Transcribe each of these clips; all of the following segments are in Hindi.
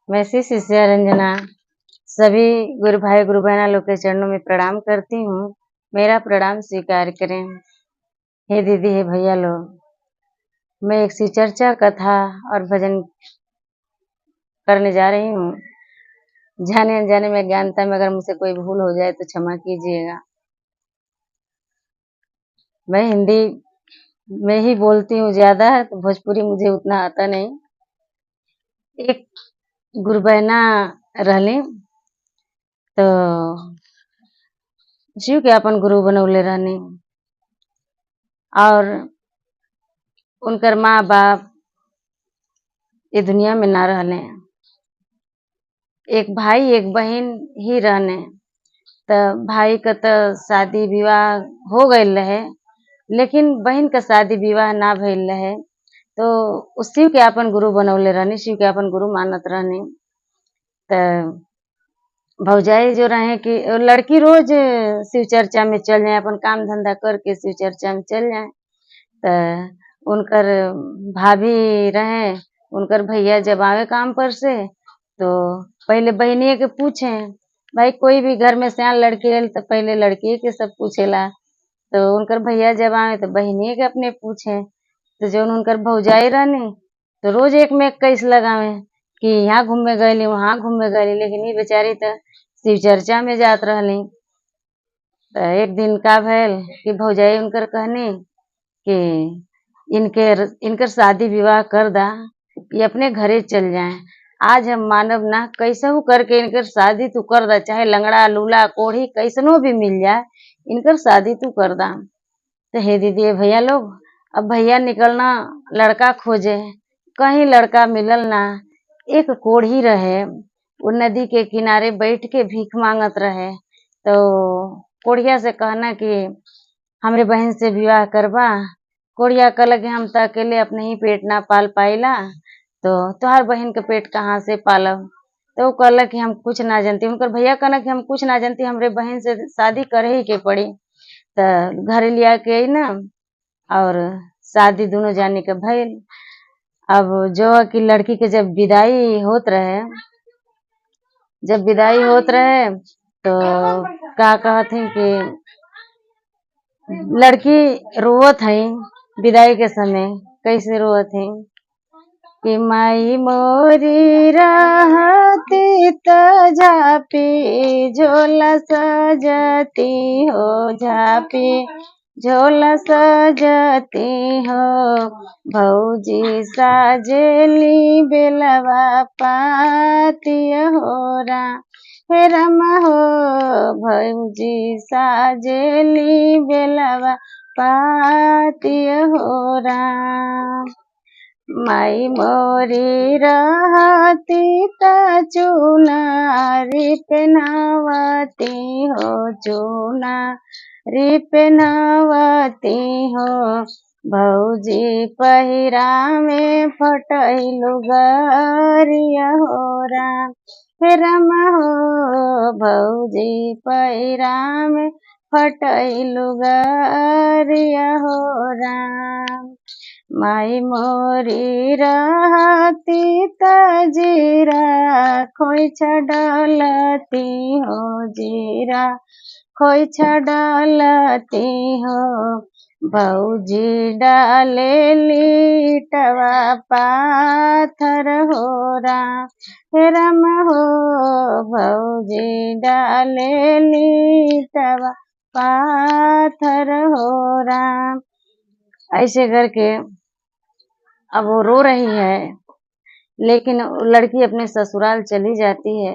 मैं श्री शिष्या रंजना सभी गुरु भाई गुरु बहना लोग के चरणों में प्रणाम करती हूँ। मेरा प्रणाम स्वीकार करें। हे दीदी, हे भैया लोग, मैं एक सी चर्चा कथा और भजन करने जा रही हूँ। जाने अनजाने में ज्ञानता में अगर मुझसे कोई भूल हो जाए तो क्षमा कीजिएगा। मैं हिंदी में ही बोलती हूँ ज्यादा, तो भोजपुरी मुझे उतना आता नहीं। एक गुरु बहना रहली तो शिव के अपन गुरु बनौले रहनी, और उनकर माँ बाप ये दुनिया में ना रहने। एक भाई एक बहन ही रहने। तो भाई का तो शादी विवाह हो गई रहे, लेकिन बहन का शादी विवाह ना भइल रहे। तो उस शिव के अपन गुरु बनौले रहनी, शिव के अपन गुरु मानत रहनी। तो भौजाई जो रहे कि लड़की रोज शिव चर्चा में चल जाए, अपन काम धंधा करके शिव चर्चा में चल जाए। तो उनकर भाभी रहे, उनकर भैया जब आवे काम पर से तो पहले बहनिए के पूछे। भाई कोई भी घर में सियान लड़की रहे तो पहले लड़की के सब पूछेला। तो उनकर भैया जब आवे तो बहनिए के अपने पूछे। तो जो उनकर भौजाई रहनी तो रोज एक में कैस लगावे कि यहाँ घूमे गईली वहां घूमे गईली, लेकिन ये बेचारी तो शिव चर्चा में जात रहली। तो एक दिन का भैल कि भौजाई उनकर कहनी कि इनकर शादी विवाह कर दा, ये अपने घरे चल जाए। आज हम मानव ना, कैसहू करके इनकर शादी तू कर दा, चाहे लंगड़ा लूला कोढ़ी कैसनो भी मिल जाए, इनकर शादी तू कर दा। तो हे दीदी भैया लोग, अब भैया निकलना लड़का खोजे, कहीं लड़का मिलल ना। एक कोढ़ी रहे, वो नदी के किनारे बैठ के भीख मांगत रहे। तो कोढ़िया से कहना कि हमरे बहन से विवाह करवा। कोढ़िया कहला कि हम तो अकेले अपने ही पेट ना पाल पाइला, तो तोहार बहन के पेट कहाँ से पालब। तो कहला कि हम कुछ ना जानती। उनकर भैया कहना कि हम कुछ ना जानती, हमरे बहन से शादी करे ही के पड़ी। तो घर लिया के आई ना, और शादी दोनों जाने के भइल। अब जो कि लड़की के जब विदाई होत रहे, तो का कहत है कि लड़की रोवत है विदाई के समय। कैसे रोवत है कि माई मोरी रहती त झापी झोला सजती हो, झापी झोला सजती हो। भौजी साजेली बेलवा पाती हो रा, हे रमा हो। भौजी साजेली बेलवा पाती हो राम। माई मोरी रहती त चुनारी पहनावती हो, चुनारी पहनावती हो। भौजी पहिरा में फटैलु गरिया हो राम, हे राम हो। भौजी पहिरा में फटैलु गरिया हो राम। माई मोरी रहती त जीरा खोइछा डालती हो, जीरा खोइछा डालती हो। भौजी डाले लीटवा पाथर हो राम, हे राम हो। भौजी डाले लीटवा पाथर हो राम। ऐसे करके अब वो रो रही है, लेकिन लड़की अपने ससुराल चली जाती है।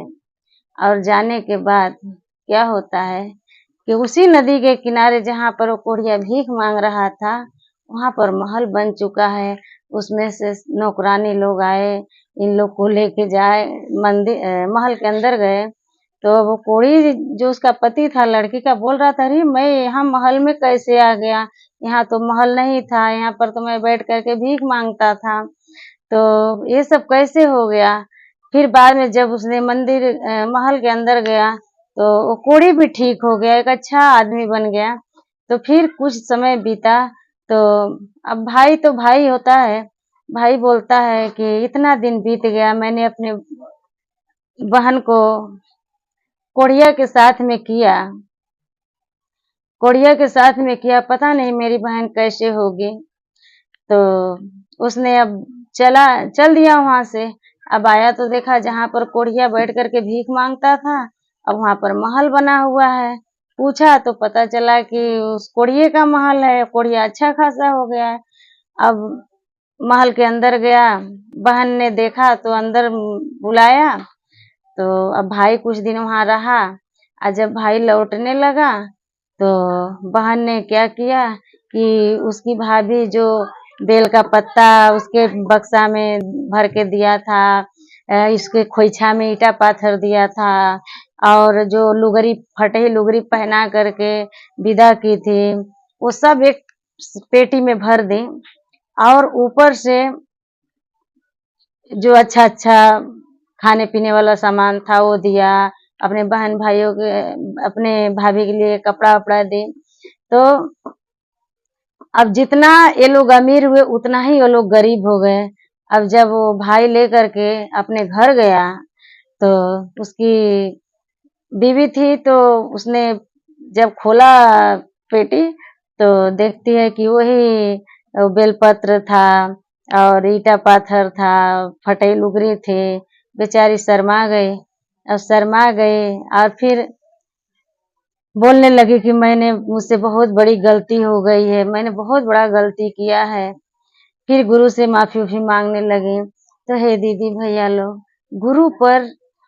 और जाने के बाद क्या होता है कि उसी नदी के किनारे जहाँ पर वो कोढ़िया भीख मांग रहा था, वहां पर महल बन चुका है। उसमें से नौकरानी लोग आए, इन लोग को लेके जाए मंदिर महल के अंदर गए। तो वो कोढ़ी जो उसका पति था लड़की का बोल रहा था, अरे मैं यहाँ महल में कैसे आ गया, यहाँ तो महल नहीं था, यहाँ पर तो मैं बैठ करके भीख मांगता था, तो ये सब कैसे हो गया। फिर बाद में जब उसने मंदिर महल के अंदर गया तो वो कोढ़ी भी ठीक हो गया, एक अच्छा आदमी बन गया। तो फिर कुछ समय बीता तो अब भाई तो भाई होता है, भाई बोलता है कि इतना दिन बीत गया, मैंने अपने बहन को कोढ़िया के साथ में किया, कोढ़िया के साथ में किया, पता नहीं मेरी बहन कैसे होगी। तो उसने अब चल दिया वहां से। अब आया तो देखा जहां पर कोढ़िया बैठ करके भीख मांगता था, अब वहां पर महल बना हुआ है। पूछा तो पता चला कि उस कोढ़िए का महल है। कोढ़िया अच्छा खासा हो गया है। अब महल के अंदर गया, बहन ने देखा तो अंदर बुलाया। तो अब भाई कुछ दिन वहां रहा। और जब भाई लौटने लगा तो बहन ने क्या किया कि उसकी भाभी जो बेल का पत्ता उसके बक्सा में भर के दिया था, इसके खोइछा में ईटा पाथर दिया था, और जो लुगरी फटे लुगरी पहना करके विदा की थी, वो सब एक पेटी में भर दी। और ऊपर से जो अच्छा अच्छा खाने पीने वाला सामान था वो दिया। अपने बहन भाइयों के, अपने भाभी के लिए कपड़ा वपड़ा दी। तो अब जितना ये लोग अमीर हुए उतना ही वो लोग गरीब हो गए। अब जब वो भाई लेकर के अपने घर गया तो उसकी बीवी थी, तो उसने जब खोला पेटी तो देखती है कि वही बेलपत्र था और ईटा पाथर था, फटे लुगरी थे। बेचारी शर्मा गई। अब शर्मा गई और फिर बोलने लगी कि मैंने मुझसे बहुत बड़ी गलती हो गई है, मैंने बहुत बड़ा गलती किया है। फिर गुरु से माफी उफी मांगने लगी। तो हे दीदी भैया लोग,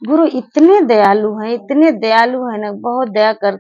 गुरु इतने दयालु हैं, इतने दयालु हैं ना, बहुत दया कर